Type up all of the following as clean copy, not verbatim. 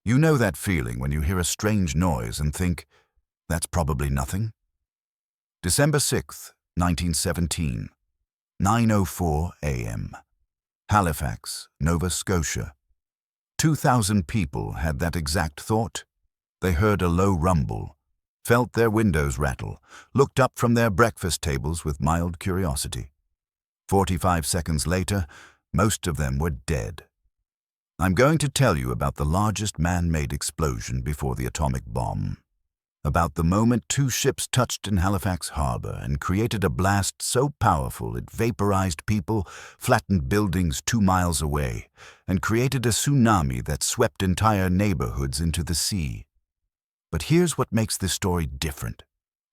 You know that feeling when you hear a strange noise and think, that's probably nothing? December 6th, 1917, 9:04 a.m. Halifax, Nova Scotia. 2,000 people had that exact thought. They heard a low rumble, felt their windows rattle, looked up from their breakfast tables with mild curiosity. 45 seconds later, most of them were dead. I'm going to tell you about the largest man-made explosion before the atomic bomb. About the moment two ships touched in Halifax Harbour and created a blast so powerful it vaporized people, flattened buildings 2 miles away, and created a tsunami that swept entire neighborhoods into the sea. But here's what makes this story different.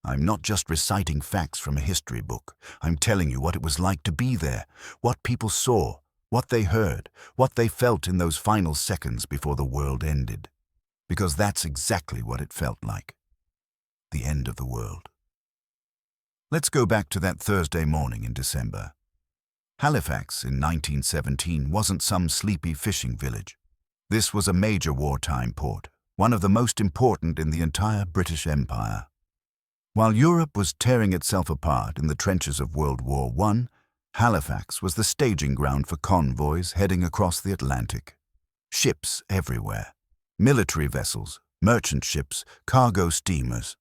I'm not just reciting facts from a history book. I'm telling you what it was like to be there, what people saw, what they heard, what they felt in those final seconds before the world ended. Because that's exactly what it felt like. The end of the world. Let's go back to that Thursday morning in December. Halifax in 1917 wasn't some sleepy fishing village. This was a major wartime port, one of the most important in the entire British Empire. While Europe was tearing itself apart in the trenches of World War I, Halifax was the staging ground for convoys heading across the Atlantic. Ships everywhere. Military vessels, merchant ships, cargo steamers.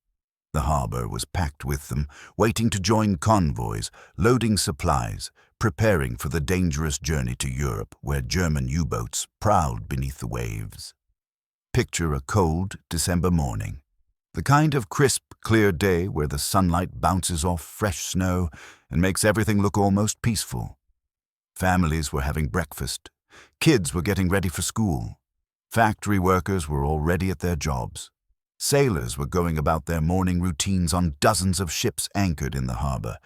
The harbour was packed with them, waiting to join convoys, loading supplies, preparing for the dangerous journey to Europe where German U-boats prowled beneath the waves. Picture a cold December morning. The kind of crisp, clear day where the sunlight bounces off fresh snow and makes everything look almost peaceful. Families were having breakfast. Kids were getting ready for school. Factory workers were already at their jobs. Sailors were going about their morning routines on dozens of ships anchored in the harbour.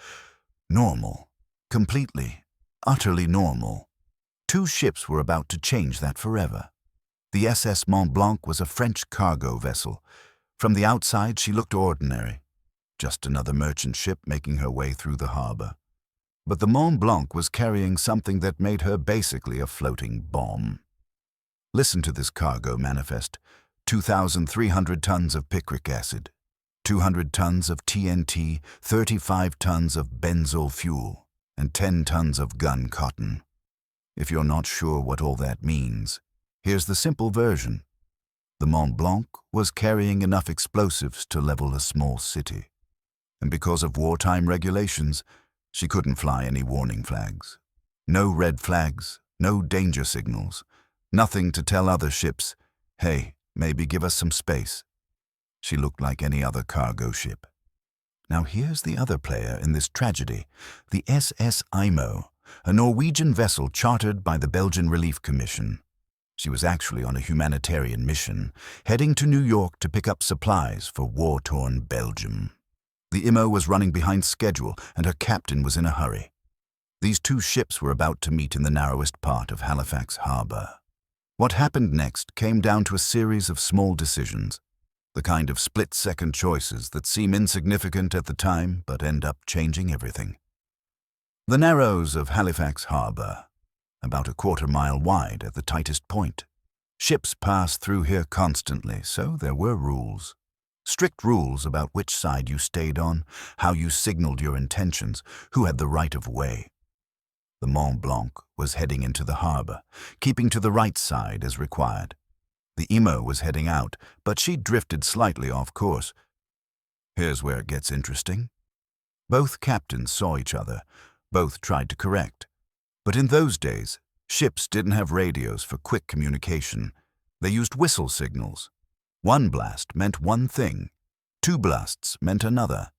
Normal. Completely, utterly normal. 2 ships were about to change that forever. The SS Mont-Blanc was a French cargo vessel. From the outside, she looked ordinary. Just another merchant ship making her way through the harbour. But the Mont-Blanc was carrying something that made her basically a floating bomb. Listen to this cargo manifest. 2,300 tons of picric acid, 200 tons of TNT, 35 tons of benzol fuel, and 10 tons of gun cotton. If you're not sure what all that means, here's the simple version. The Mont Blanc was carrying enough explosives to level a small city. And because of wartime regulations, she couldn't fly any warning flags. No red flags, no danger signals, nothing to tell other ships, hey, maybe give us some space. She looked like any other cargo ship. Now here's the other player in this tragedy, the SS Imo, a Norwegian vessel chartered by the Belgian Relief Commission. She was actually on a humanitarian mission, heading to New York to pick up supplies for war-torn Belgium. The Imo was running behind schedule, and her captain was in a hurry. These 2 ships were about to meet in the narrowest part of Halifax Harbour. What happened next came down to a series of small decisions, the kind of split-second choices that seem insignificant at the time but end up changing everything. The narrows of Halifax Harbour, about a quarter-mile wide at the tightest point. Ships passed through here constantly, so there were rules. Strict rules about which side you stayed on, how you signaled your intentions, who had the right of way. The Mont Blanc was heading into the harbour, keeping to the right side as required. The Imo was heading out, but she drifted slightly off course. Here's where it gets interesting. Both captains saw each other, both tried to correct. But in those days, ships didn't have radios for quick communication. They used whistle signals. 1 blast meant one thing, 2 blasts meant another.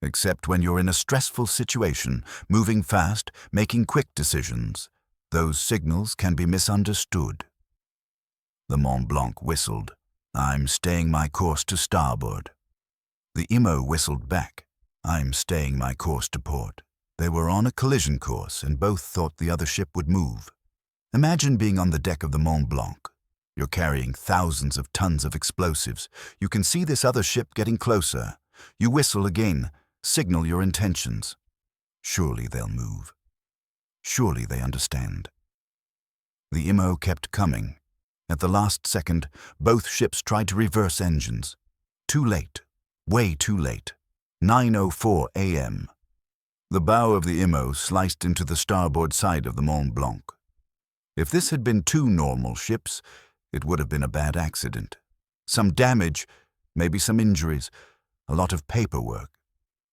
Except when you're in a stressful situation, moving fast, making quick decisions, those signals can be misunderstood. The Mont Blanc whistled, "I'm staying my course to starboard." The Imo whistled back, "I'm staying my course to port." They were on a collision course and both thought the other ship would move. Imagine being on the deck of the Mont Blanc. You're carrying thousands of tons of explosives. You can see this other ship getting closer. You whistle again, signal your intentions. Surely they'll move. Surely they understand. The Imo kept coming, At the last second, both ships tried to reverse engines. Too late. Way too late. 9:04 a.m. The bow of the Imo sliced into the starboard side of the Mont-Blanc. If this had been two normal ships, it would have been a bad accident. Some damage, maybe some injuries, a lot of paperwork.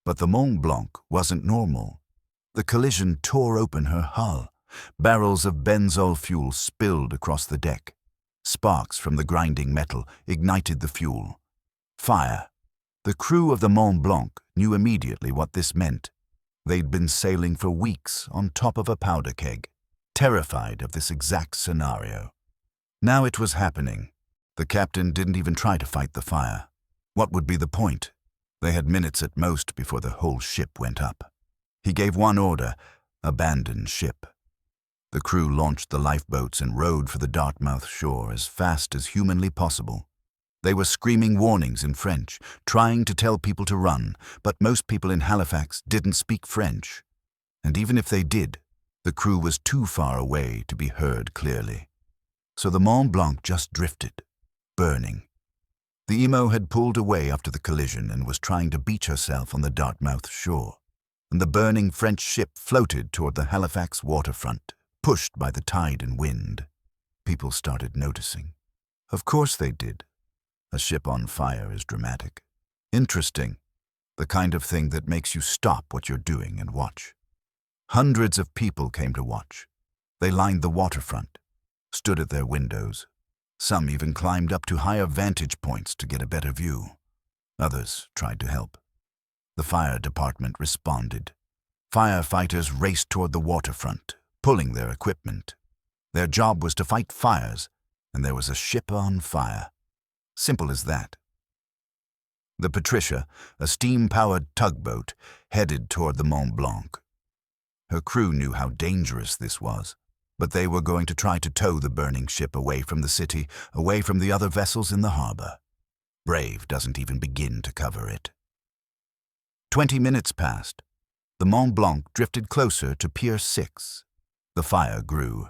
But the Mont-Blanc wasn't normal. The collision tore open her hull. Barrels of benzol fuel spilled across the deck. Sparks from the grinding metal ignited the fuel. Fire. The crew of the Mont-Blanc knew immediately what this meant. They'd been sailing for weeks on top of a powder keg, terrified of this exact scenario. Now it was happening. The captain didn't even try to fight the fire. What would be the point? They had minutes at most before the whole ship went up. He gave one order: abandon ship. The crew launched the lifeboats and rowed for the Dartmouth shore as fast as humanly possible. They were screaming warnings in French, trying to tell people to run, but most people in Halifax didn't speak French. And even if they did, the crew was too far away to be heard clearly. So the Mont-Blanc just drifted, burning. The Imo had pulled away after the collision and was trying to beach herself on the Dartmouth shore, and the burning French ship floated toward the Halifax waterfront, pushed by the tide and wind. People started noticing. Of course they did. A ship on fire is dramatic. Interesting. The kind of thing that makes you stop what you're doing and watch. Hundreds of people came to watch. They lined the waterfront, stood at their windows. Some even climbed up to higher vantage points to get a better view. Others tried to help. The fire department responded. Firefighters raced toward the waterfront, pulling their equipment. Their job was to fight fires, and there was a ship on fire. Simple as that. The Patricia, a steam-powered tugboat, headed toward the Mont-Blanc. Her crew knew how dangerous this was, but they were going to try to tow the burning ship away from the city, away from the other vessels in the harbor. Brave doesn't even begin to cover it. 20 minutes passed. The Mont-Blanc drifted closer to Pier 6. The fire grew.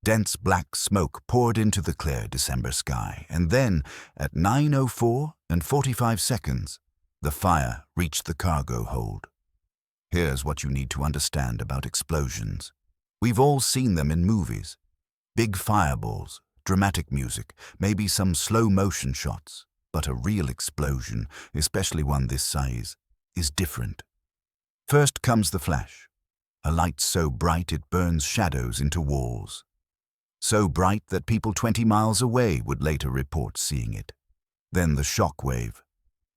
Dense black smoke poured into the clear December sky, and then, at 9:04 and 45 seconds, the fire reached the cargo hold. Here's what you need to understand about explosions. We've all seen them in movies. Big fireballs, dramatic music, maybe some slow-motion shots. But a real explosion, especially one this size, is different. First comes the flash. A light so bright it burns shadows into walls. So bright that people 20 miles away would later report seeing it. Then the shockwave.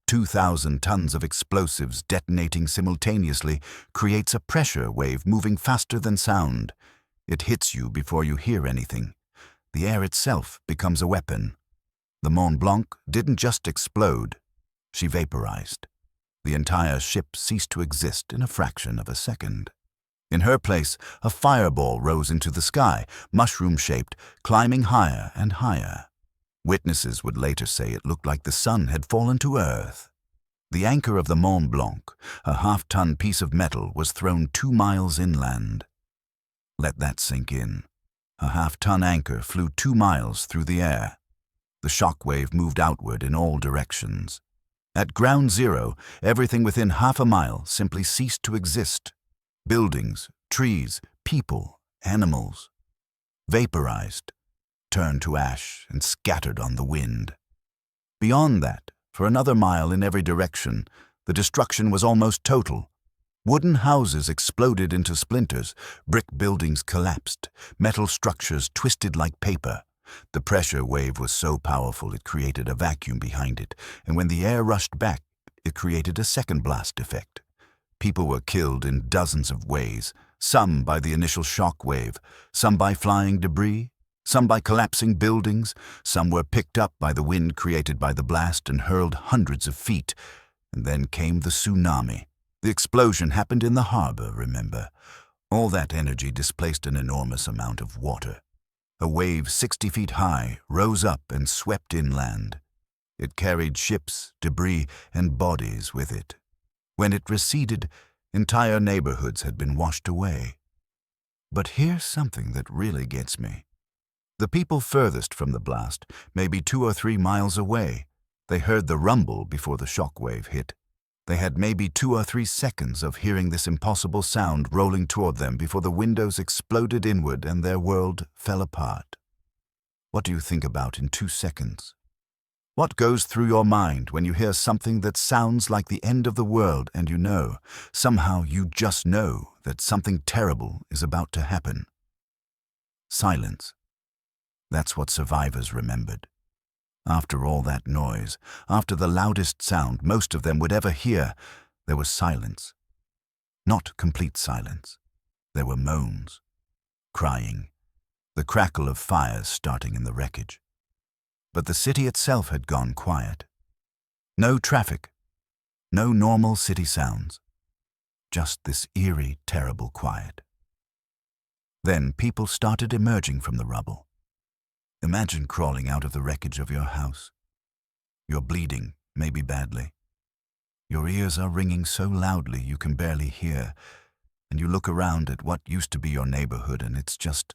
2,000 tons of explosives detonating simultaneously creates a pressure wave moving faster than sound. It hits you before you hear anything. The air itself becomes a weapon. The Mont-Blanc didn't just explode. She vaporized. The entire ship ceased to exist in a fraction of a second. In her place, a fireball rose into the sky, mushroom-shaped, climbing higher and higher. Witnesses would later say it looked like the sun had fallen to earth. The anchor of the Mont-Blanc, a half-ton piece of metal, was thrown 2 miles inland. Let that sink in. A half-ton anchor flew 2 miles through the air. The shockwave moved outward in all directions. At ground zero, everything within half a mile simply ceased to exist. Buildings, trees, people, animals. Vaporized, turned to ash and scattered on the wind. Beyond that, for another mile in every direction, the destruction was almost total. Wooden houses exploded into splinters, brick buildings collapsed, metal structures twisted like paper. The pressure wave was so powerful it created a vacuum behind it, and when the air rushed back, it created a second blast effect. People were killed in dozens of ways, some by the initial shock wave, some by flying debris, some by collapsing buildings, some were picked up by the wind created by the blast and hurled hundreds of feet. And then came the tsunami. The explosion happened in the harbor, remember. All that energy displaced an enormous amount of water. A wave 60 feet high rose up and swept inland. It carried ships, debris, and bodies with it. When it receded, entire neighborhoods had been washed away. But here's something that really gets me. The people furthest from the blast, maybe 2 or 3 miles away, they heard the rumble before the shockwave hit. They had maybe 2 or 3 seconds of hearing this impossible sound rolling toward them before the windows exploded inward and their world fell apart. What do you think about in 2 seconds? What goes through your mind when you hear something that sounds like the end of the world and you know, somehow you just know, that something terrible is about to happen? Silence. That's what survivors remembered. After all that noise, after the loudest sound most of them would ever hear, there was silence. Not complete silence. There were moans, crying, the crackle of fires starting in the wreckage. But the city itself had gone quiet. No traffic, no normal city sounds, just this eerie, terrible quiet. Then people started emerging from the rubble. Imagine crawling out of the wreckage of your house. You're bleeding, maybe badly. Your ears are ringing so loudly you can barely hear, and you look around at what used to be your neighborhood and it's just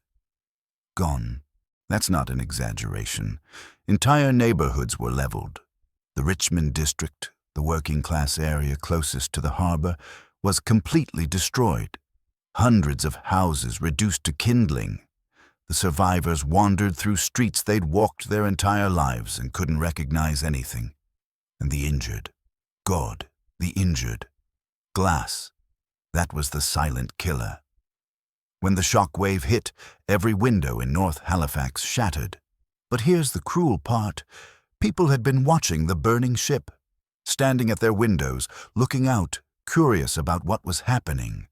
gone. That's not an exaggeration. Entire neighborhoods were leveled. The Richmond district, the working-class area closest to the harbor, was completely destroyed. Hundreds of houses reduced to kindling. The survivors wandered through streets they'd walked their entire lives and couldn't recognize anything. And the injured. God, the injured. Glass. That was the silent killer. When the shockwave hit, every window in North Halifax shattered. But here's the cruel part. People had been watching the burning ship, standing at their windows, looking out, curious about what was happening.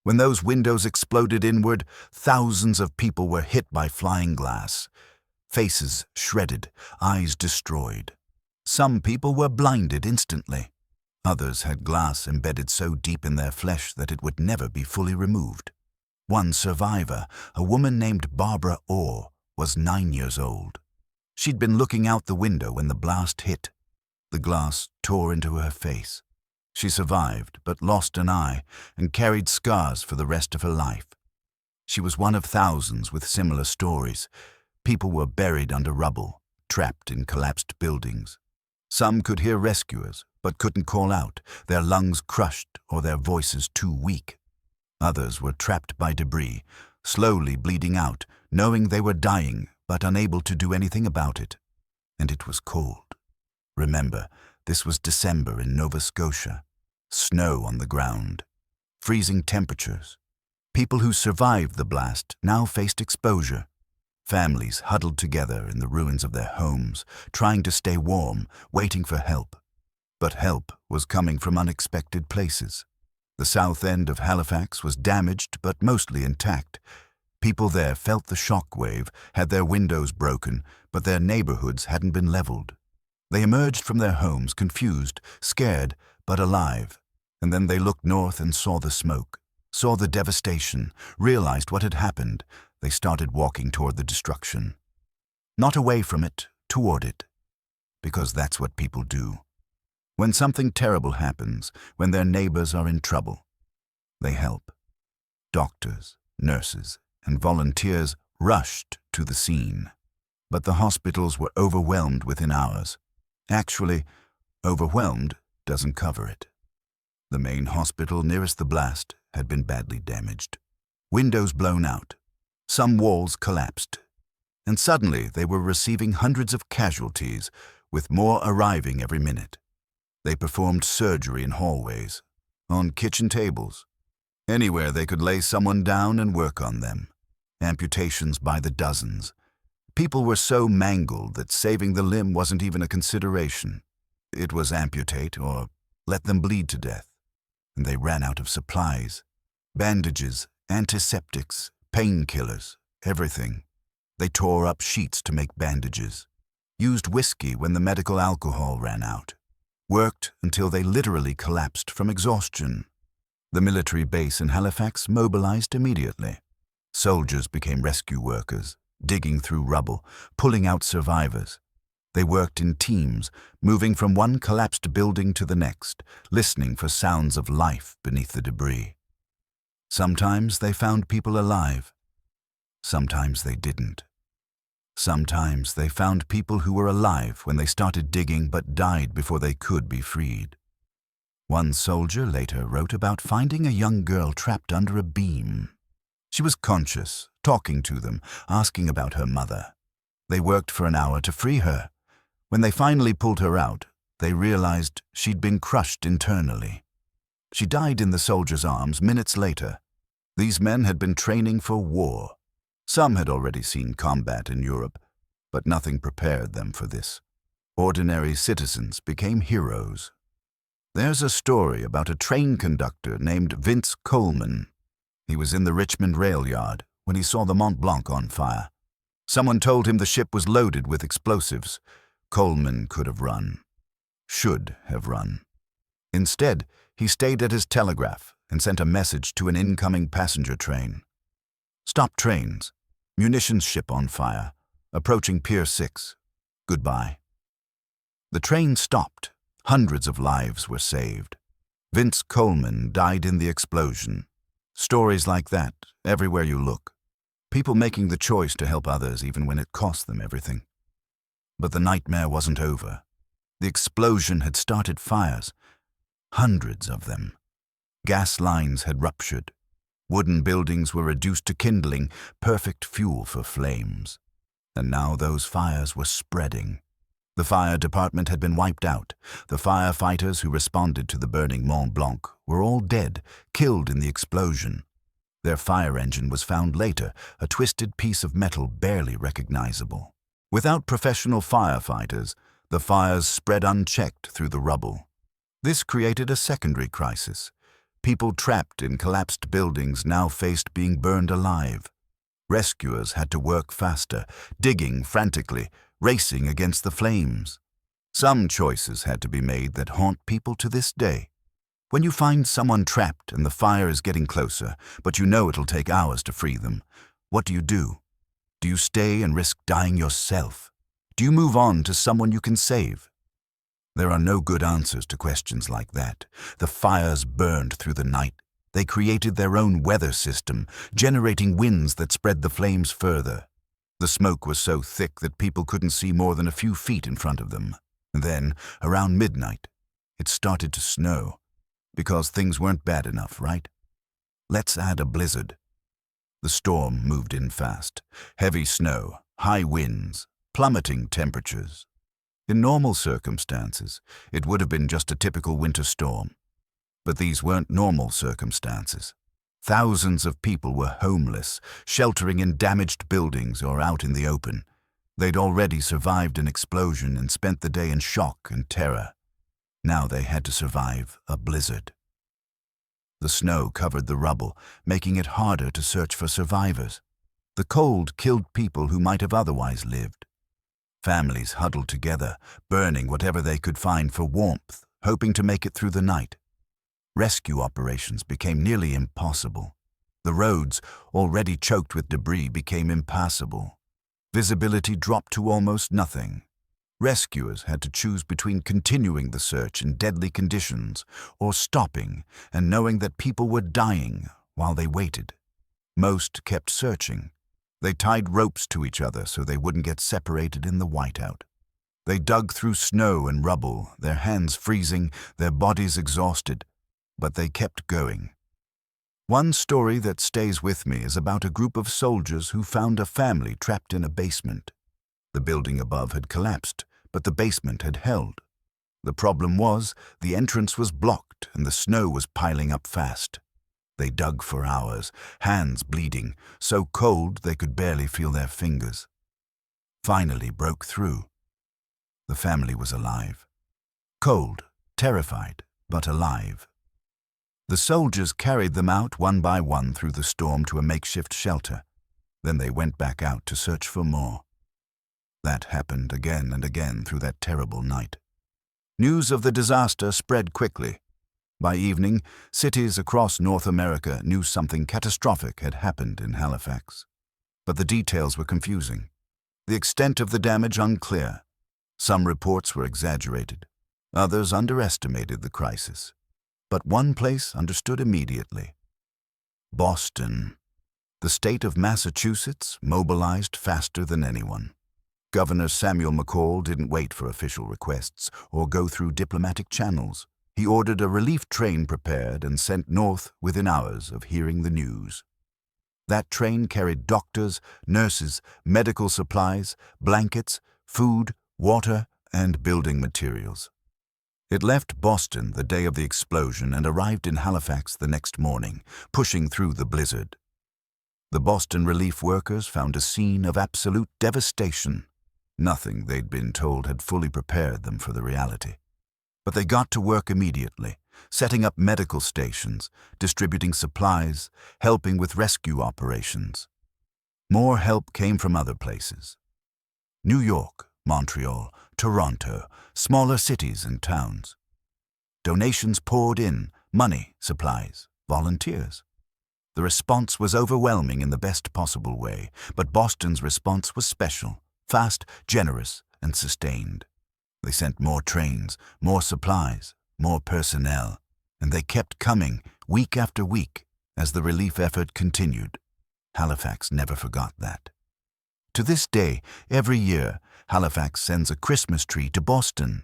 When those windows exploded inward, thousands of people were hit by flying glass. Faces shredded, eyes destroyed. Some people were blinded instantly. Others had glass embedded so deep in their flesh that it would never be fully removed. One survivor, a woman named Barbara Orr, was 9 years old. She'd been looking out the window when the blast hit. The glass tore into her face. She survived, but lost an eye and carried scars for the rest of her life. She was one of thousands with similar stories. People were buried under rubble, trapped in collapsed buildings. Some could hear rescuers, but couldn't call out, their lungs crushed or their voices too weak. Others were trapped by debris, slowly bleeding out, knowing they were dying, but unable to do anything about it. And it was cold. Remember, this was December in Nova Scotia. Snow on the ground. Freezing temperatures. People who survived the blast now faced exposure. Families huddled together in the ruins of their homes, trying to stay warm, waiting for help. But help was coming from unexpected places. The south end of Halifax was damaged but mostly intact. People there felt the shockwave, had their windows broken, but their neighborhoods hadn't been leveled. They emerged from their homes confused, scared, but alive. And then they looked north and saw the smoke, saw the devastation, realized what had happened. They started walking toward the destruction. Not away from it, toward it. Because that's what people do. When something terrible happens, when their neighbors are in trouble, they help. Doctors, nurses, and volunteers rushed to the scene. But the hospitals were overwhelmed within hours. Actually, overwhelmed doesn't cover it. The main hospital nearest the blast had been badly damaged. Windows blown out. Some walls collapsed. And suddenly they were receiving hundreds of casualties, with more arriving every minute. They performed surgery in hallways, on kitchen tables, anywhere they could lay someone down and work on them. Amputations by the dozens. People were so mangled that saving the limb wasn't even a consideration. It was amputate or let them bleed to death. And they ran out of supplies. Bandages, antiseptics, painkillers, everything. They tore up sheets to make bandages. Used whiskey when the medical alcohol ran out. Worked until they literally collapsed from exhaustion. The military base in Halifax mobilized immediately. Soldiers became rescue workers, digging through rubble, pulling out survivors. They worked in teams, moving from one collapsed building to the next, listening for sounds of life beneath the debris. Sometimes they found people alive. Sometimes they didn't. Sometimes they found people who were alive when they started digging but died before they could be freed. One soldier later wrote about finding a young girl trapped under a beam. She was conscious, talking to them, asking about her mother. They worked for an hour to free her. When they finally pulled her out, they realized she'd been crushed internally. She died in the soldiers' arms minutes later. These men had been training for war. Some had already seen combat in Europe, but nothing prepared them for this. Ordinary citizens became heroes. There's a story about a train conductor named Vince Coleman. He was in the Richmond rail yard when he saw the Mont-Blanc on fire. Someone told him the ship was loaded with explosives. Coleman could have run. Should have run. Instead, he stayed at his telegraph and sent a message to an incoming passenger train. "Stop trains. Munitions ship on fire. Approaching Pier 6. Goodbye." The train stopped. Hundreds of lives were saved. Vince Coleman died in the explosion. Stories like that, everywhere you look. People making the choice to help others even when it cost them everything. But the nightmare wasn't over. The explosion had started fires. Hundreds of them. Gas lines had ruptured. Wooden buildings were reduced to kindling, perfect fuel for flames. And now those fires were spreading. The fire department had been wiped out. The firefighters who responded to the burning Mont Blanc were all dead, killed in the explosion. Their fire engine was found later, a twisted piece of metal barely recognizable. Without professional firefighters, the fires spread unchecked through the rubble. This created a secondary crisis. People trapped in collapsed buildings now faced being burned alive. Rescuers had to work faster, digging frantically, racing against the flames. Some choices had to be made that haunt people to this day. When you find someone trapped and the fire is getting closer, but you know it'll take hours to free them, what do you do? Do you stay and risk dying yourself? Do you move on to someone you can save? There are no good answers to questions like that. The fires burned through the night. They created their own weather system, generating winds that spread the flames further. The smoke was so thick that people couldn't see more than a few feet in front of them. And then, around midnight, it started to snow. Because things weren't bad enough, right? Let's add a blizzard. The storm moved in fast. Heavy snow, high winds, plummeting temperatures. In normal circumstances, it would have been just a typical winter storm. But these weren't normal circumstances. Thousands of people were homeless, sheltering in damaged buildings or out in the open. They'd already survived an explosion and spent the day in shock and terror. Now they had to survive a blizzard. The snow covered the rubble, making it harder to search for survivors. The cold killed people who might have otherwise lived. Families huddled together, burning whatever they could find for warmth, hoping to make it through the night. Rescue operations became nearly impossible. The roads, already choked with debris, became impassable. Visibility dropped to almost nothing. Rescuers had to choose between continuing the search in deadly conditions or stopping and knowing that people were dying while they waited. Most kept searching. They tied ropes to each other so they wouldn't get separated in the whiteout. They dug through snow and rubble, their hands freezing, their bodies exhausted, but they kept going. One story that stays with me is about a group of soldiers who found a family trapped in a basement. The building above had collapsed, but the basement had held. The problem was, the entrance was blocked and the snow was piling up fast. They dug for hours, hands bleeding, so cold they could barely feel their fingers. Finally broke through. The family was alive. Cold, terrified, but alive. The soldiers carried them out one by one through the storm to a makeshift shelter. Then they went back out to search for more. That happened again and again through that terrible night. News of the disaster spread quickly. By evening, cities across North America knew something catastrophic had happened in Halifax. But the details were confusing. The extent of the damage unclear. Some reports were exaggerated. Others underestimated the crisis. But one place understood immediately. Boston. The state of Massachusetts mobilized faster than anyone. Governor Samuel McCall didn't wait for official requests or go through diplomatic channels. He ordered a relief train prepared and sent north within hours of hearing the news. That train carried doctors, nurses, medical supplies, blankets, food, water, and building materials. It left Boston the day of the explosion and arrived in Halifax the next morning, pushing through the blizzard. The Boston relief workers found a scene of absolute devastation. Nothing they'd been told had fully prepared them for the reality. But they got to work immediately, setting up medical stations, distributing supplies, helping with rescue operations. More help came from other places. New York, Montreal, Toronto, smaller cities and towns. Donations poured in, money, supplies, volunteers. The response was overwhelming in the best possible way, but Boston's response was special, fast, generous, and sustained. They sent more trains, more supplies, more personnel, and they kept coming week after week as the relief effort continued. Halifax never forgot that. To this day, every year, Halifax sends a Christmas tree to Boston,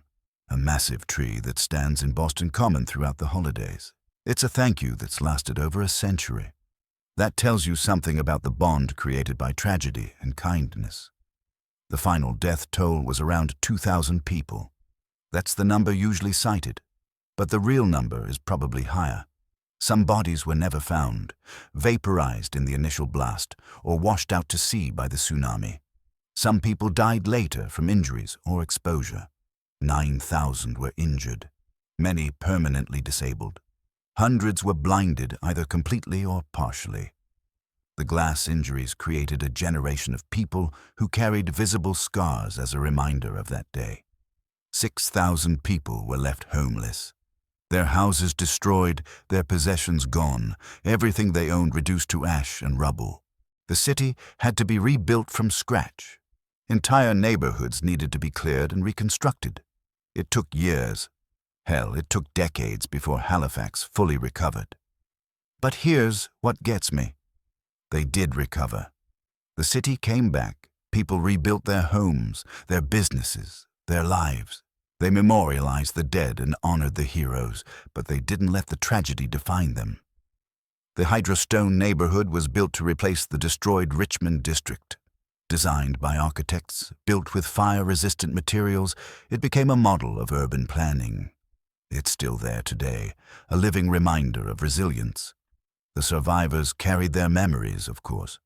a massive tree that stands in Boston Common throughout the holidays. It's a thank you that's lasted over a century. That tells you something about the bond created by tragedy and kindness. The final death toll was around 2,000 people. That's the number usually cited, but the real number is probably higher. Some bodies were never found, vaporized in the initial blast, or washed out to sea by the tsunami. Some people died later from injuries or exposure. 9,000 were injured, many permanently disabled. Hundreds were blinded either completely or partially. The glass injuries created a generation of people who carried visible scars as a reminder of that day. 6,000 people were left homeless. Their houses destroyed, their possessions gone, everything they owned reduced to ash and rubble. The city had to be rebuilt from scratch. Entire neighborhoods needed to be cleared and reconstructed. It took years. Hell, it took decades before Halifax fully recovered. But here's what gets me. They did recover. The city came back. People rebuilt their homes, their businesses, their lives. They memorialized the dead and honored the heroes, but they didn't let the tragedy define them. The Hydrostone neighborhood was built to replace the destroyed Richmond district. Designed by architects, built with fire-resistant materials, it became a model of urban planning. It's still there today, a living reminder of resilience. The survivors carried their memories, of course.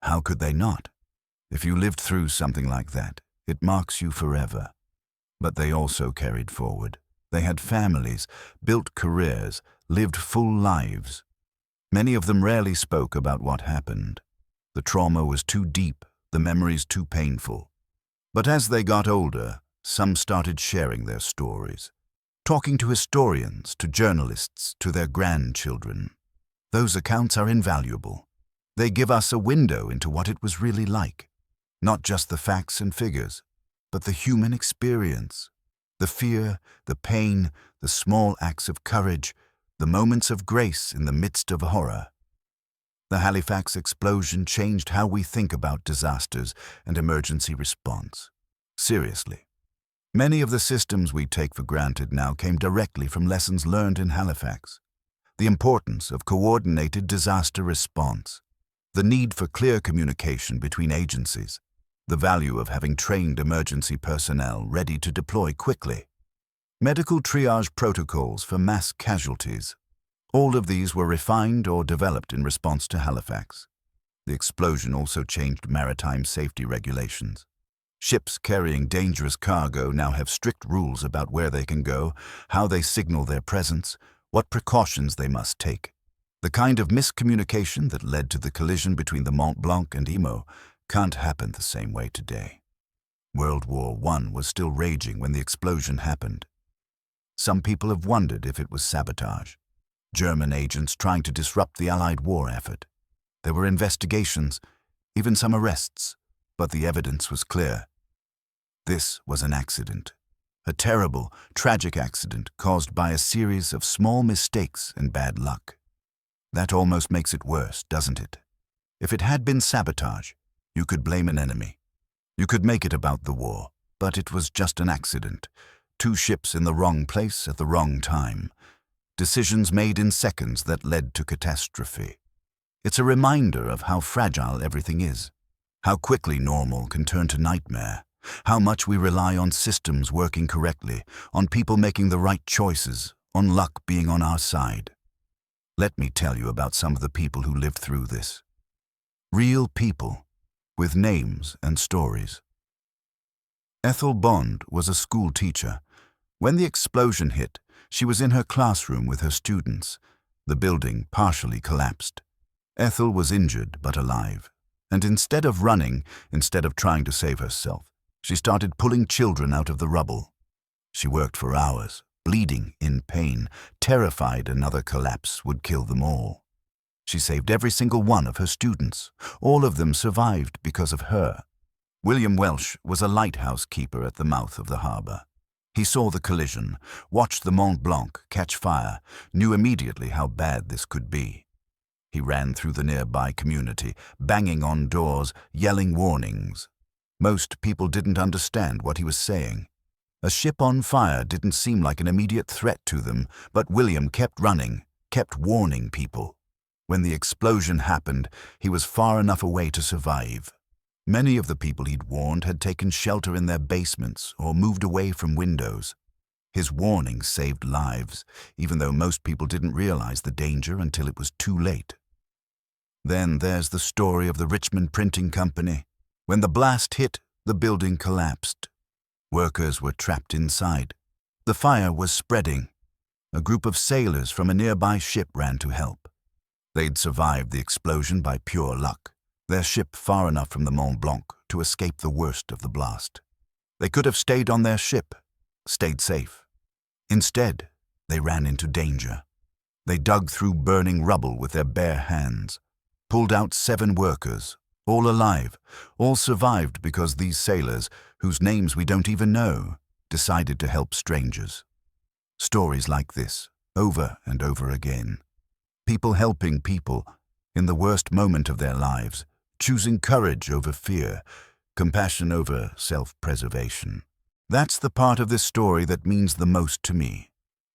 How could they not? If you lived through something like that, it marks you forever. But they also carried forward. They had families, built careers, lived full lives. Many of them rarely spoke about what happened. The trauma was too deep, the memories too painful. But as they got older, some started sharing their stories, talking to historians, to journalists, to their grandchildren. Those accounts are invaluable. They give us a window into what it was really like. Not just the facts and figures, but the human experience. The fear, the pain, the small acts of courage, the moments of grace in the midst of horror. The Halifax explosion changed how we think about disasters and emergency response. Seriously. Many of the systems we take for granted now came directly from lessons learned in Halifax. The importance of coordinated disaster response, the need for clear communication between agencies, the value of having trained emergency personnel ready to deploy quickly, medical triage protocols for mass casualties. All of these were refined or developed in response to Halifax. The explosion also changed maritime safety regulations. Ships carrying dangerous cargo now have strict rules about where they can go, how they signal their presence, what precautions they must take. The kind of miscommunication that led to the collision between the Mont-Blanc and Imo can't happen the same way today. World War I was still raging when the explosion happened. Some people have wondered if it was sabotage. German agents trying to disrupt the Allied war effort. There were investigations, even some arrests, but the evidence was clear. This was an accident. A terrible, tragic accident caused by a series of small mistakes and bad luck. That almost makes it worse, doesn't it? If it had been sabotage, you could blame an enemy. You could make it about the war, but it was just an accident. 2 ships in the wrong place at the wrong time. Decisions made in seconds that led to catastrophe. It's a reminder of how fragile everything is, how quickly normal can turn to nightmare, how much we rely on systems working correctly, on people making the right choices, on luck being on our side. Let me tell you about some of the people who lived through this. Real people, with names and stories. Ethel Bond was a school teacher. When the explosion hit, she was in her classroom with her students. The building partially collapsed. Ethel was injured but alive, and instead of running, instead of trying to save herself, she started pulling children out of the rubble. She worked for hours, bleeding, in pain, terrified another collapse would kill them all. She saved every single one of her students. All of them survived because of her. William Welsh was a lighthouse keeper at the mouth of the harbour. He saw the collision, watched the Mont-Blanc catch fire, knew immediately how bad this could be. He ran through the nearby community, banging on doors, yelling warnings. Most people didn't understand what he was saying. A ship on fire didn't seem like an immediate threat to them, but William kept running, kept warning people. When the explosion happened, he was far enough away to survive. Many of the people he'd warned had taken shelter in their basements or moved away from windows. His warning saved lives, even though most people didn't realize the danger until it was too late. Then there's the story of the Richmond Printing Company. When the blast hit, the building collapsed. Workers were trapped inside. The fire was spreading. A group of sailors from a nearby ship ran to help. They'd survived the explosion by pure luck, their ship far enough from the Mont Blanc to escape the worst of the blast. They could have stayed on their ship, stayed safe. Instead, they ran into danger. They dug through burning rubble with their bare hands, pulled out 7 workers, all alive, all survived because these sailors, whose names we don't even know, decided to help strangers. Stories like this, over and over again. People helping people in the worst moment of their lives, choosing courage over fear, compassion over self-preservation. That's the part of this story that means the most to me.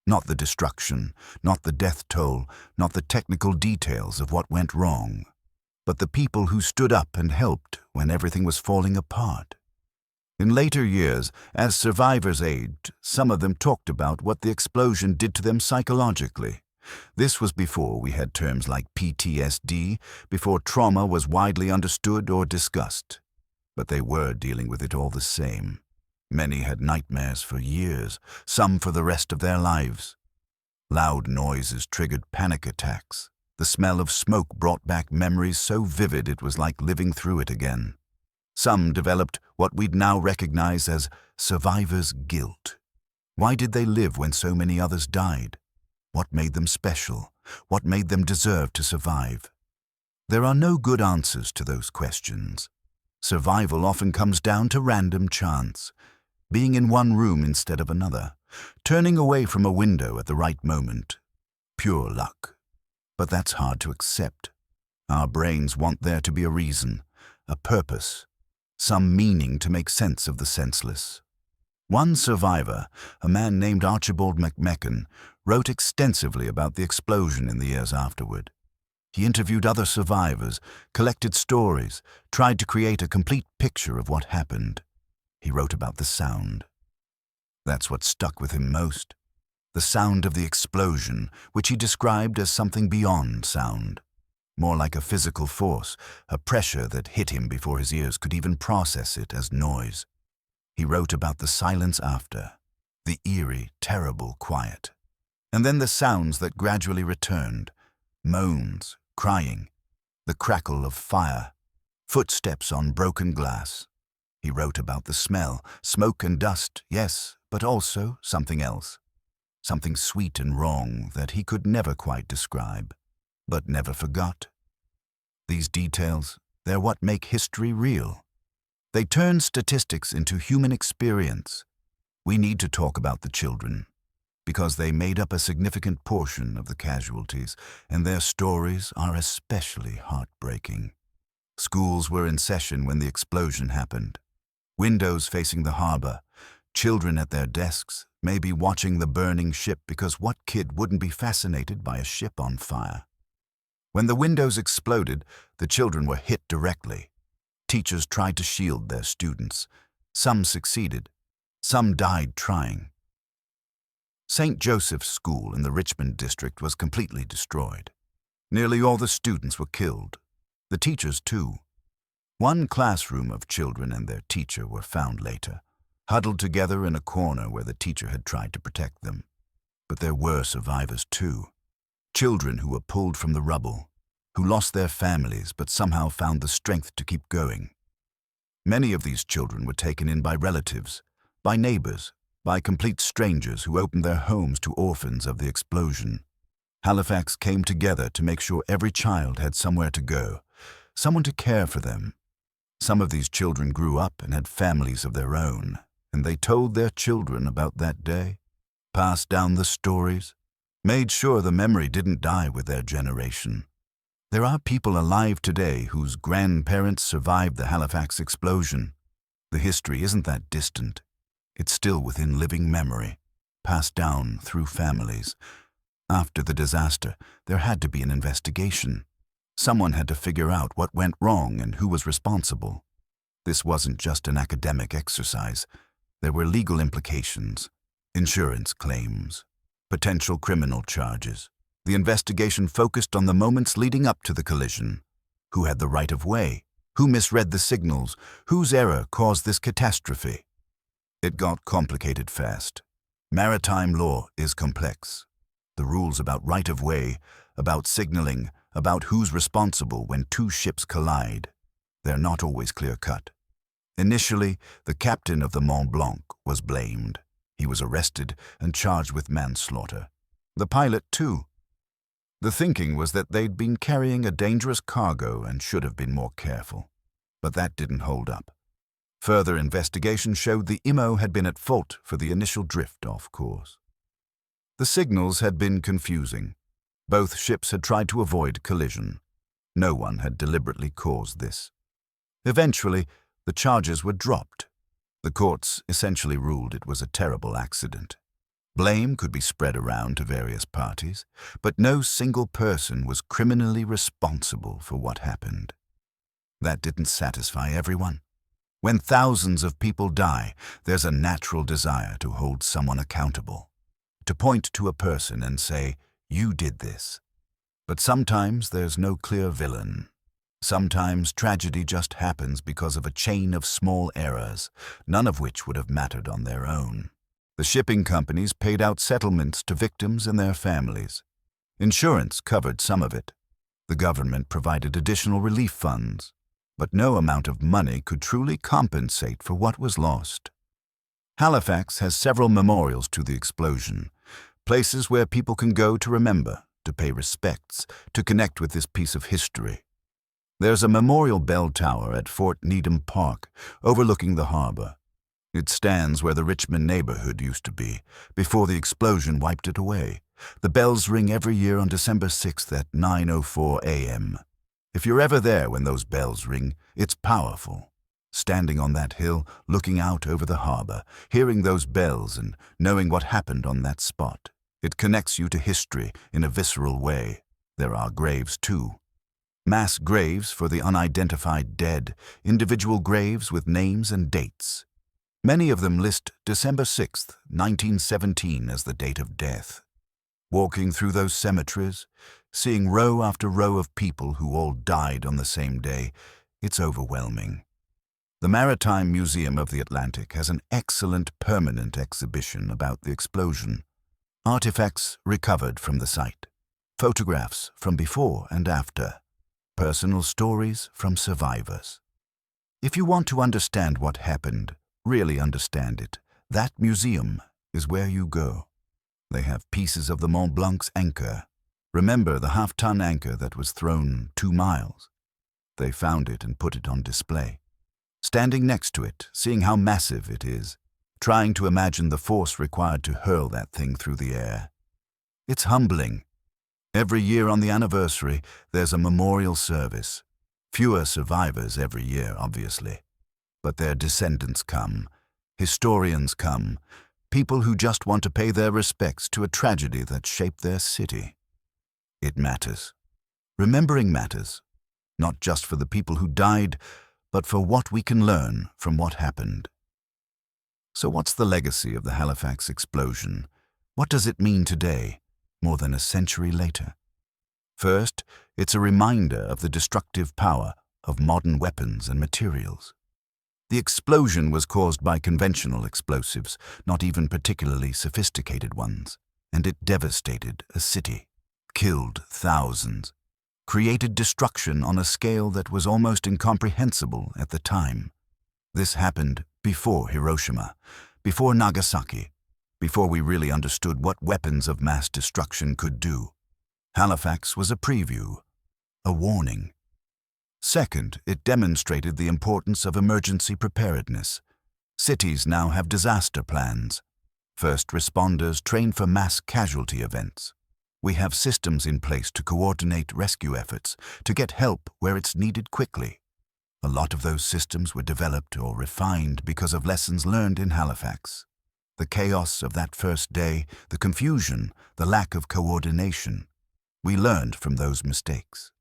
Not the destruction, not the death toll, not the technical details of what went wrong, but the people who stood up and helped when everything was falling apart. In later years, as survivors aged, some of them talked about what the explosion did to them psychologically. This was before we had terms like PTSD, before trauma was widely understood or discussed. But they were dealing with it all the same. Many had nightmares for years, some for the rest of their lives. Loud noises triggered panic attacks. The smell of smoke brought back memories so vivid it was like living through it again. Some developed what we'd now recognize as survivor's guilt. Why did they live when so many others died? What made them special? What made them deserve to survive? There are no good answers to those questions. Survival often comes down to random chance, being in one room instead of another, turning away from a window at the right moment. Pure luck. But that's hard to accept. Our brains want there to be a reason, a purpose, some meaning to make sense of the senseless. One survivor, a man named Archibald McMecken, wrote extensively about the explosion in the years afterward. He interviewed other survivors, collected stories, tried to create a complete picture of what happened. He wrote about the sound. That's what stuck with him most. The sound of the explosion, which he described as something beyond sound. More like a physical force, a pressure that hit him before his ears could even process it as noise. He wrote about the silence after, the eerie, terrible quiet. And then the sounds that gradually returned, moans, crying, the crackle of fire, footsteps on broken glass. He wrote about the smell, smoke and dust, yes, but also something else. Something sweet and wrong that he could never quite describe, but never forgot. These details, they're what make history real. They turn statistics into human experience. We need to talk about the children, because they made up a significant portion of the casualties, and their stories are especially heartbreaking. Schools were in session when the explosion happened. Windows facing the harbor, children at their desks, maybe watching the burning ship, because what kid wouldn't be fascinated by a ship on fire? When the windows exploded, the children were hit directly. Teachers tried to shield their students. Some succeeded. Some died trying. St. Joseph's School in the Richmond district was completely destroyed. Nearly all the students were killed. The teachers, too. One classroom of children and their teacher were found later, huddled together in a corner where the teacher had tried to protect them. But there were survivors, too. Children who were pulled from the rubble, who lost their families but somehow found the strength to keep going. Many of these children were taken in by relatives, by neighbors, by complete strangers who opened their homes to orphans of the explosion. Halifax came together to make sure every child had somewhere to go, someone to care for them. Some of these children grew up and had families of their own, and they told their children about that day, passed down the stories, made sure the memory didn't die with their generation. There are people alive today whose grandparents survived the Halifax explosion. The history isn't that distant. It's still within living memory, passed down through families. After the disaster, there had to be an investigation. Someone had to figure out what went wrong and who was responsible. This wasn't just an academic exercise. There were legal implications, insurance claims, potential criminal charges. The investigation focused on the moments leading up to the collision. Who had the right of way? Who misread the signals? Whose error caused this catastrophe? It got complicated fast. Maritime law is complex. The rules about right of way, about signaling, about who's responsible when two ships collide, they're not always clear-cut. Initially, the captain of the Mont-Blanc was blamed. He was arrested and charged with manslaughter. The pilot, too. The thinking was that they'd been carrying a dangerous cargo and should have been more careful. But that didn't hold up. Further investigation showed the Imo had been at fault for the initial drift off course. The signals had been confusing. Both ships had tried to avoid collision. No one had deliberately caused this. Eventually, the charges were dropped. The courts essentially ruled it was a terrible accident. Blame could be spread around to various parties, but no single person was criminally responsible for what happened. That didn't satisfy everyone. When thousands of people die, there's a natural desire to hold someone accountable, to point to a person and say, "You did this." But sometimes there's no clear villain. Sometimes tragedy just happens because of a chain of small errors, none of which would have mattered on their own. The shipping companies paid out settlements to victims and their families. Insurance covered some of it. The government provided additional relief funds. But no amount of money could truly compensate for what was lost. Halifax has several memorials to the explosion, places where people can go to remember, to pay respects, to connect with this piece of history. There's a memorial bell tower at Fort Needham Park, overlooking the harbor. It stands where the Richmond neighborhood used to be, before the explosion wiped it away. The bells ring every year on December 6th at 9:04 a.m. If you're ever there when those bells ring, it's powerful. Standing on that hill, looking out over the harbor, hearing those bells and knowing what happened on that spot, it connects you to history in a visceral way. There are graves, too. Mass graves for the unidentified dead, individual graves with names and dates. Many of them list December 6th, 1917 as the date of death. Walking through those cemeteries, seeing row after row of people who all died on the same day, it's overwhelming. The Maritime Museum of the Atlantic has an excellent permanent exhibition about the explosion. Artifacts recovered from the site, photographs from before and after, personal stories from survivors. If you want to understand what happened, really understand it, that museum is where you go. They have pieces of the Mont Blanc's anchor. Remember the half-ton anchor that was thrown 2 miles? They found it and put it on display. Standing next to it, seeing how massive it is, trying to imagine the force required to hurl that thing through the air. It's humbling. Every year on the anniversary, there's a memorial service. Fewer survivors every year, obviously. but their descendants come, historians come, people who just want to pay their respects to a tragedy that shaped their city. It matters. Remembering matters, not just for the people who died, but for what we can learn from what happened. So what's the legacy of the Halifax explosion? What does it mean today, more than a century later? First, it's a reminder of the destructive power of modern weapons and materials. The explosion was caused by conventional explosives, not even particularly sophisticated ones, and it devastated a city, killed thousands, created destruction on a scale that was almost incomprehensible at the time. This happened before Hiroshima, before Nagasaki, before we really understood what weapons of mass destruction could do. Halifax was a preview, a warning. Second, it demonstrated the importance of emergency preparedness. Cities now have disaster plans. First responders train for mass casualty events. We have systems in place to coordinate rescue efforts, to get help where it's needed quickly. A lot of those systems were developed or refined because of lessons learned in Halifax. The chaos of that first day, the confusion, the lack of coordination. We learned from those mistakes.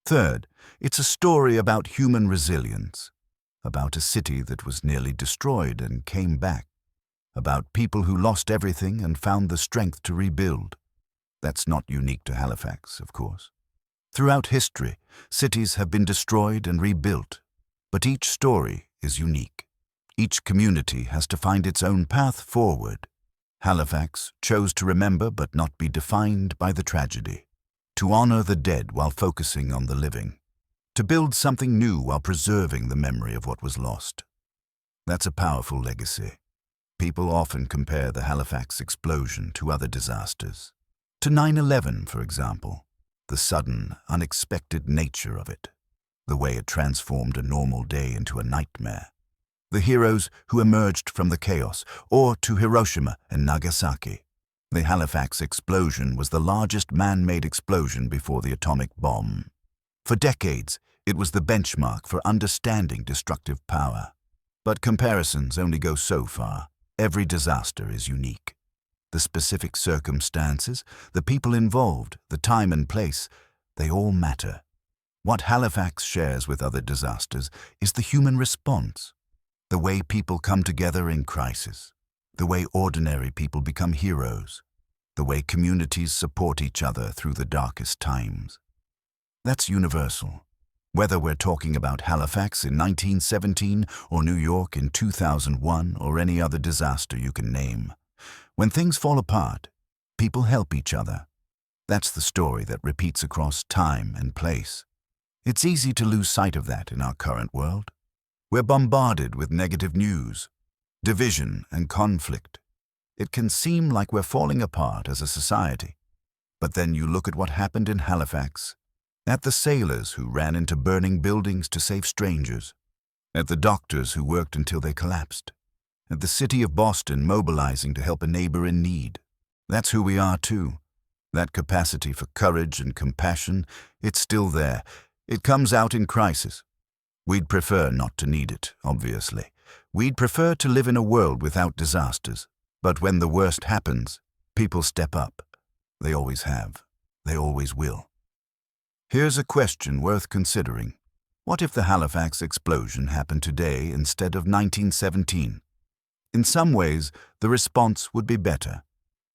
Third, it's a story about human resilience, about a city that was nearly destroyed and came back, about people who lost everything and found the strength to rebuild. That's not unique to Halifax, of course. Throughout history, cities have been destroyed and rebuilt, but each story is unique. Each community has to find its own path forward. Halifax chose to remember but not be defined by the tragedy, to honor the dead while focusing on the living, to build something new while preserving the memory of what was lost. That's a powerful legacy. People often compare the Halifax explosion to other disasters, to 9/11, for example, the sudden, unexpected nature of it, the way it transformed a normal day into a nightmare, the heroes who emerged from the chaos, or to Hiroshima and Nagasaki. The Halifax explosion was the largest man-made explosion before the atomic bomb. For decades, it was the benchmark for understanding destructive power. But comparisons only go so far. Every disaster is unique. The specific circumstances, the people involved, the time and place, they all matter. What Halifax shares with other disasters is the human response, the way people come together in crisis, the way ordinary people become heroes, the way communities support each other through the darkest times. That's universal. Whether we're talking about Halifax in 1917 or New York in 2001 or any other disaster you can name, when things fall apart, people help each other. That's the story that repeats across time and place. It's easy to lose sight of that in our current world. We're bombarded with negative news, division and conflict. It can seem like we're falling apart as a society. But then you look at what happened in Halifax, at the sailors who ran into burning buildings to save strangers, at the doctors who worked until they collapsed, at the city of Boston mobilizing to help a neighbor in need. That's who we are too. That capacity for courage and compassion, it's still there. It comes out in crisis. We'd prefer not to need it, obviously. We'd prefer to live in a world without disasters. But when the worst happens, people step up. They always have. They always will. Here's a question worth considering. What if the Halifax explosion happened today instead of 1917? In some ways, the response would be better.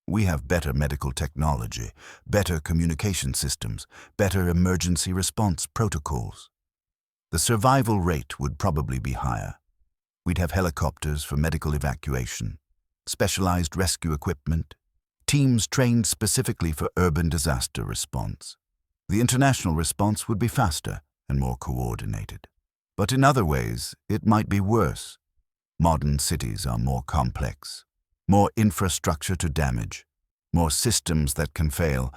We have better medical technology, better communication systems, better emergency response protocols. The survival rate would probably be higher. We'd have helicopters for medical evacuation, specialized rescue equipment, teams trained specifically for urban disaster response. The international response would be faster and more coordinated. But in other ways, it might be worse. Modern cities are more complex, more infrastructure to damage, more systems that can fail,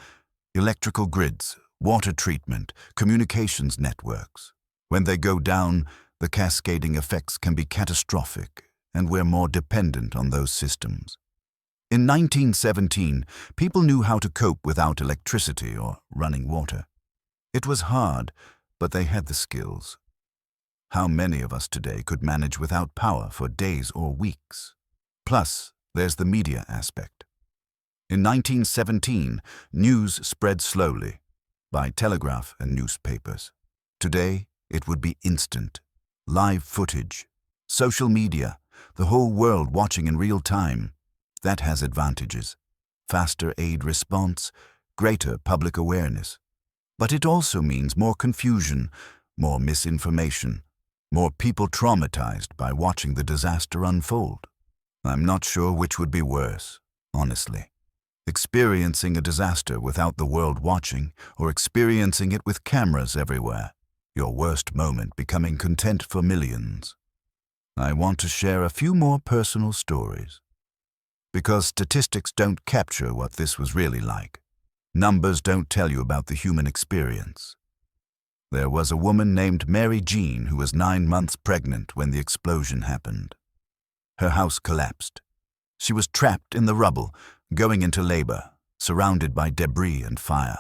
electrical grids, water treatment, communications networks. When they go down, the cascading effects can be catastrophic, and we're more dependent on those systems. In 1917, people knew how to cope without electricity or running water. It was hard, but they had the skills. How many of us today could manage without power for days or weeks? Plus, there's the media aspect. In 1917, news spread slowly, by telegraph and newspapers. Today, it would be instant. Live footage, social media, the whole world watching in real time. That has advantages. Faster aid response, greater public awareness. But it also means more confusion, more misinformation, more people traumatized by watching the disaster unfold. I'm not sure which would be worse, honestly. Experiencing a disaster without the world watching, or experiencing it with cameras everywhere. Your worst moment becoming content for millions. I want to share a few more personal stories. Because statistics don't capture what this was really like. Numbers don't tell you about the human experience. There was a woman named Mary Jean who was 9 months pregnant when the explosion happened. Her house collapsed. She was trapped in the rubble, going into labor, surrounded by debris and fire.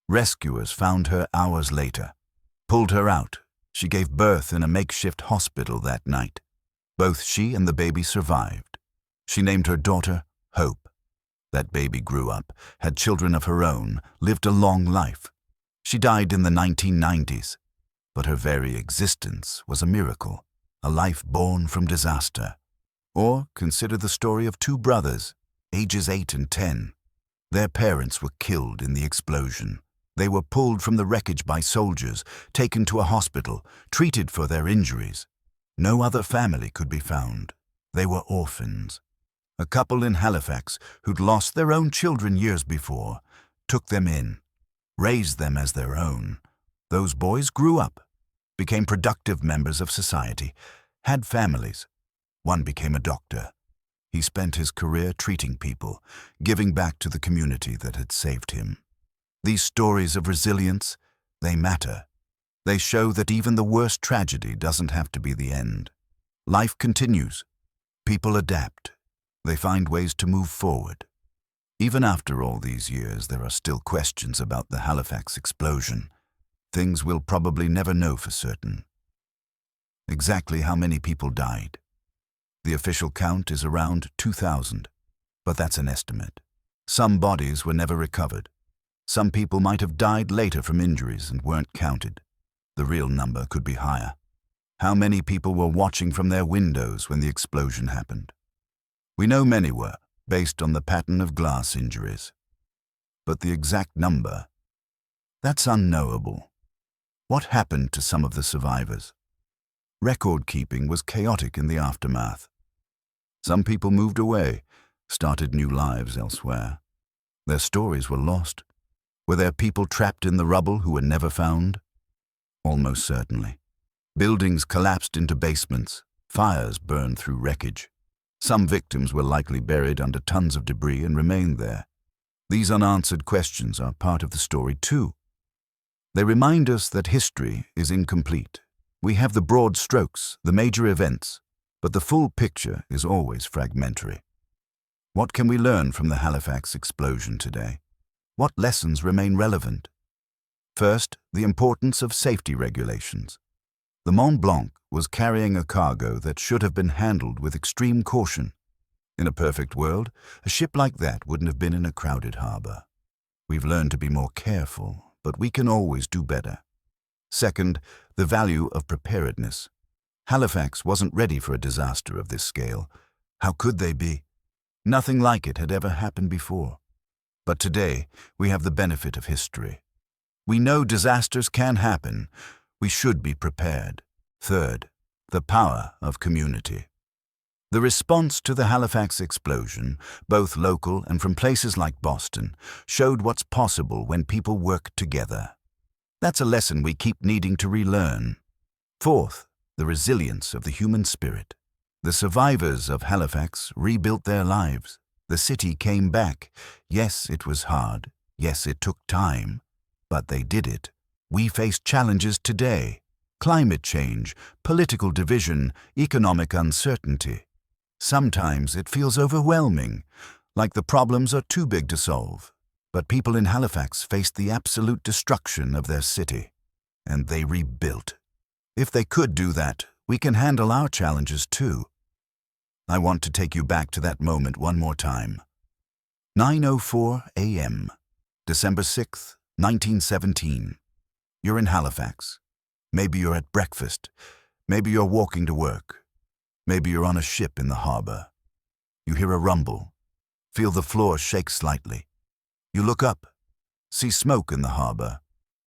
Rescuers found her hours later, pulled her out. She gave birth in a makeshift hospital that night. Both she and the baby survived. She named her daughter Hope. That baby grew up, had children of her own, lived a long life. She died in the 1990s, but her very existence was a miracle, a life born from disaster. Or consider the story of 2 brothers, ages 8 and 10. Their parents were killed in the explosion. They were pulled from the wreckage by soldiers, taken to a hospital, treated for their injuries. No other family could be found. They were orphans. A couple in Halifax, who'd lost their own children years before, took them in, raised them as their own. Those boys grew up, became productive members of society, had families. One became a doctor. He spent his career treating people, giving back to the community that had saved him. These stories of resilience, they matter. They show that even the worst tragedy doesn't have to be the end. Life continues. People adapt. They find ways to move forward. Even after all these years, there are still questions about the Halifax explosion. Things we'll probably never know for certain. Exactly how many people died? The official count is around 2,000, but that's an estimate. Some bodies were never recovered. Some people might have died later from injuries and weren't counted. The real number could be higher. How many people were watching from their windows when the explosion happened? We know many were, based on the pattern of glass injuries. But the exact number, that's unknowable. What happened to some of the survivors? Record-keeping was chaotic in the aftermath. Some people moved away, started new lives elsewhere. Their stories were lost. Were there people trapped in the rubble who were never found? Almost certainly. Buildings collapsed into basements. Fires burned through wreckage. Some victims were likely buried under tons of debris and remained there. These unanswered questions are part of the story too. They remind us that history is incomplete. We have the broad strokes, the major events, but the full picture is always fragmentary. What can we learn from the Halifax explosion today? What lessons remain relevant? First, the importance of safety regulations. The Mont-Blanc was carrying a cargo that should have been handled with extreme caution. In a perfect world, a ship like that wouldn't have been in a crowded harbor. We've learned to be more careful, but we can always do better. Second, the value of preparedness. Halifax wasn't ready for a disaster of this scale. How could they be? Nothing like it had ever happened before. But today, we have the benefit of history. We know disasters can happen. We should be prepared. Third, the power of community. The response to the Halifax explosion, both local and from places like Boston, showed what's possible when people work together. That's a lesson we keep needing to relearn. Fourth, the resilience of the human spirit. The survivors of Halifax rebuilt their lives. The city came back. Yes, it was hard. Yes, it took time. But they did it. We face challenges today. Climate change, political division, economic uncertainty. Sometimes it feels overwhelming, like the problems are too big to solve. But people in Halifax faced the absolute destruction of their city, and they rebuilt. If they could do that, we can handle our challenges too. I want to take you back to that moment one more time. 9:04 a.m., December 6th, 1917. You're in Halifax. Maybe you're at breakfast. Maybe you're walking to work. Maybe you're on a ship in the harbor. You hear a rumble. Feel the floor shake slightly. You look up. See smoke in the harbor.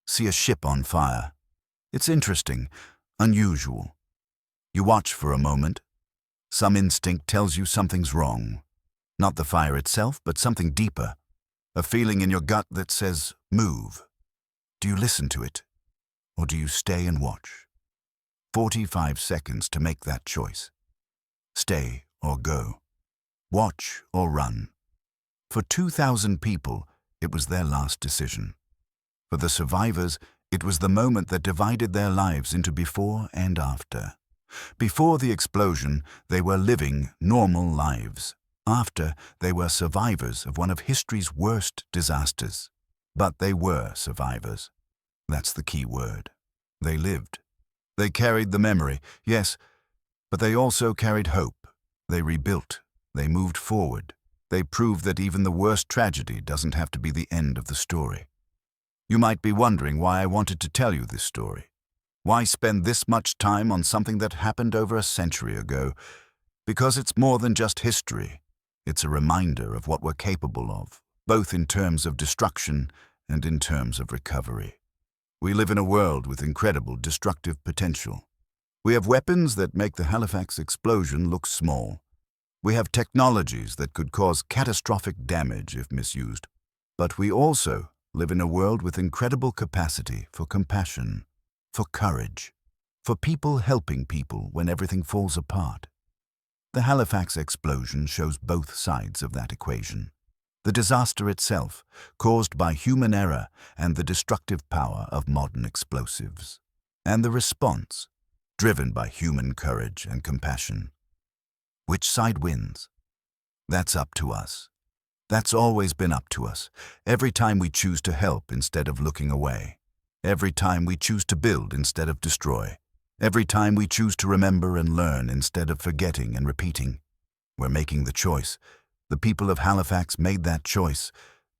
See a ship on fire. It's interesting, unusual. You watch for a moment. Some instinct tells you something's wrong. Not the fire itself, but something deeper. A feeling in your gut that says, move. Do you listen to it? Or do you stay and watch? 45 seconds to make that choice. Stay or go. Watch or run. For 2,000 people, it was their last decision. For the survivors, it was the moment that divided their lives into before and after. Before the explosion, they were living normal lives. After, they were survivors of one of history's worst disasters. But they were survivors. That's the key word. They lived. They carried the memory, yes, but they also carried hope. They rebuilt. They moved forward. They proved that even the worst tragedy doesn't have to be the end of the story. You might be wondering why I wanted to tell you this story. Why spend this much time on something that happened over a century ago? Because it's more than just history. It's a reminder of what we're capable of, both in terms of destruction and in terms of recovery. We live in a world with incredible destructive potential. We have weapons that make the Halifax explosion look small. We have technologies that could cause catastrophic damage if misused. But we also live in a world with incredible capacity for compassion, for courage, for people helping people when everything falls apart. The Halifax explosion shows both sides of that equation. The disaster itself, caused by human error and the destructive power of modern explosives. And the response, driven by human courage and compassion. Which side wins? That's up to us. That's always been up to us, every time we choose to help instead of looking away. Every time we choose to build instead of destroy. Every time we choose to remember and learn instead of forgetting and repeating. We're making the choice. The people of Halifax made that choice.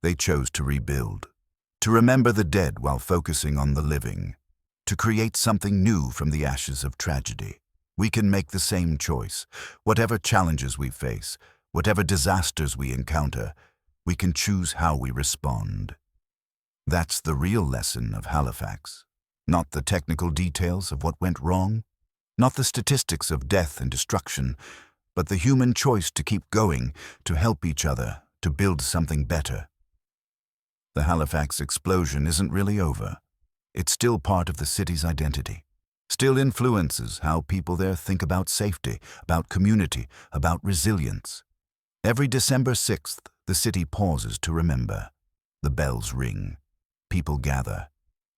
They chose to rebuild. To remember the dead while focusing on the living. To create something new from the ashes of tragedy. We can make the same choice. Whatever challenges we face, whatever disasters we encounter, we can choose how we respond. That's the real lesson of Halifax. Not the technical details of what went wrong, not the statistics of death and destruction, but the human choice to keep going, to help each other, to build something better. The Halifax explosion isn't really over. It's still part of the city's identity. Still influences how people there think about safety, about community, about resilience. Every December 6th, the city pauses to remember. The bells ring. People gather.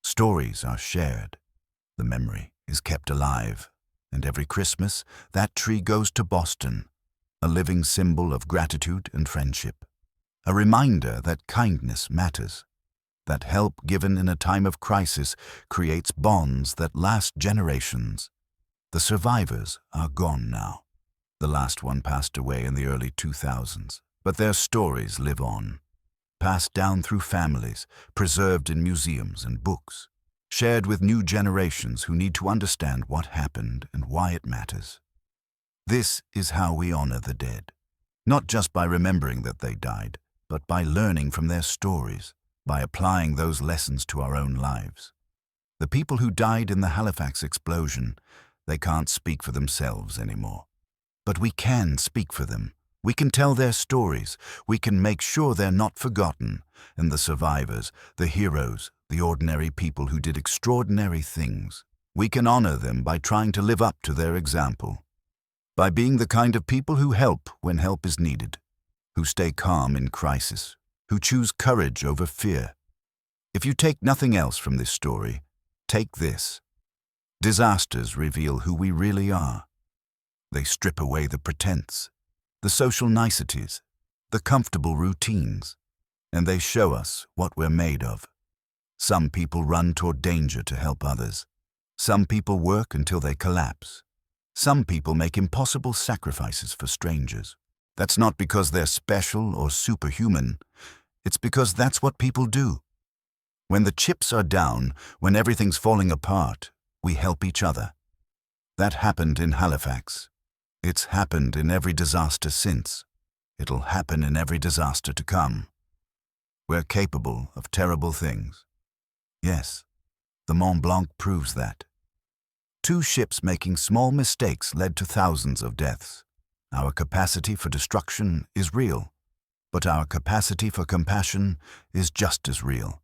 Stories are shared. The memory is kept alive. And every Christmas, that tree goes to Boston, a living symbol of gratitude and friendship. A reminder that kindness matters. That help given in a time of crisis creates bonds that last generations. The survivors are gone now. The last one passed away in the early 2000s, but their stories live on. Passed down through families, preserved in museums and books, shared with new generations who need to understand what happened and why it matters. This is how we honor the dead, not just by remembering that they died, but by learning from their stories, by applying those lessons to our own lives. The people who died in the Halifax explosion, they can't speak for themselves anymore. But we can speak for them. We can tell their stories. We can make sure they're not forgotten. And the survivors, the heroes, the ordinary people who did extraordinary things, we can honor them by trying to live up to their example. By being the kind of people who help when help is needed, who stay calm in crisis, who choose courage over fear. If you take nothing else from this story, take this. Disasters reveal who we really are. They strip away the pretense, the social niceties, the comfortable routines, and they show us what we're made of. Some people run toward danger to help others. Some people work until they collapse. Some people make impossible sacrifices for strangers. That's not because they're special or superhuman. It's because that's what people do. When the chips are down, when everything's falling apart, we help each other. That happened in Halifax. It's happened in every disaster since. It'll happen in every disaster to come. We're capable of terrible things. Yes, the Mont Blanc proves that. 2 ships making small mistakes led to thousands of deaths. Our capacity for destruction is real, but our capacity for compassion is just as real.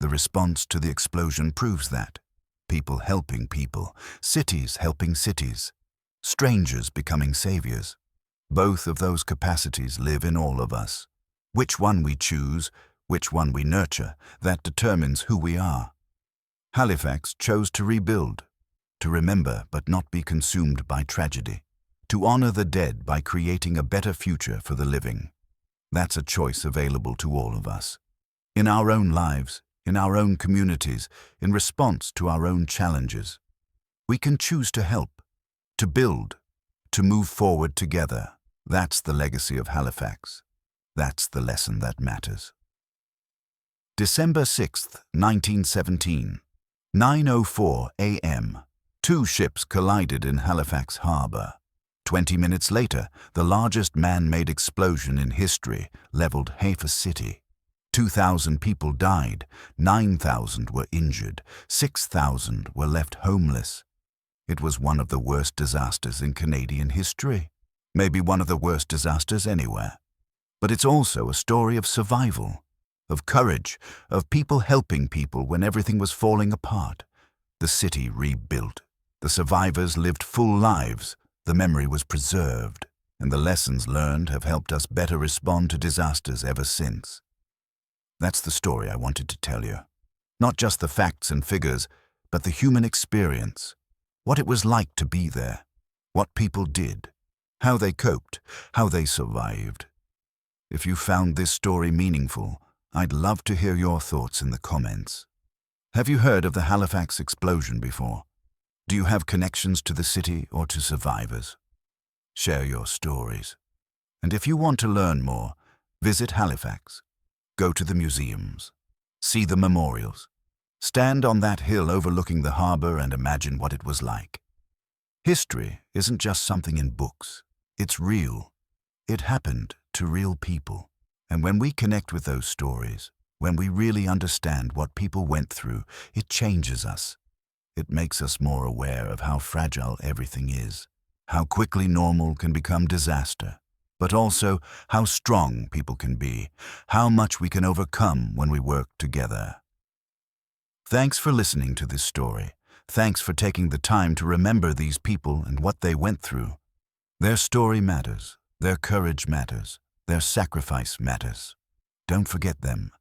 The response to the explosion proves that. People helping people, cities helping cities, strangers becoming saviors. Both of those capacities live in all of us. Which one we choose, which one we nurture, that determines who we are. Halifax chose to rebuild, to remember but not be consumed by tragedy, to honor the dead by creating a better future for the living. That's a choice available to all of us. In our own lives, in our own communities, in response to our own challenges. We can choose to help, to build, to move forward together. That's the legacy of Halifax. That's the lesson that matters. December 6th, 1917, 9:04 a.m. 2 ships collided in Halifax Harbour. 20 minutes later, the largest man-made explosion in history leveled Halifax City. 2,000 people died, 9,000 were injured, 6,000 were left homeless. It was one of the worst disasters in Canadian history, maybe one of the worst disasters anywhere. But it's also a story of survival, of courage, of people helping people when everything was falling apart. The city rebuilt. The survivors lived full lives. The memory was preserved, and the lessons learned have helped us better respond to disasters ever since. That's the story I wanted to tell you. Not just the facts and figures, but the human experience. What it was like to be there. What people did. How they coped. How they survived. If you found this story meaningful, I'd love to hear your thoughts in the comments. Have you heard of the Halifax explosion before? Do you have connections to the city or to survivors? Share your stories. And if you want to learn more, visit Halifax. Go to the museums. See the memorials. Stand on that hill overlooking the harbour and imagine what it was like. History isn't just something in books. It's real. It happened to real people. And when we connect with those stories, when we really understand what people went through, it changes us. It makes us more aware of how fragile everything is, how quickly normal can become disaster, but also how strong people can be, how much we can overcome when we work together. Thanks for listening to this story. Thanks for taking the time to remember these people and what they went through. Their story matters. Their courage matters. Their sacrifice matters. Don't forget them.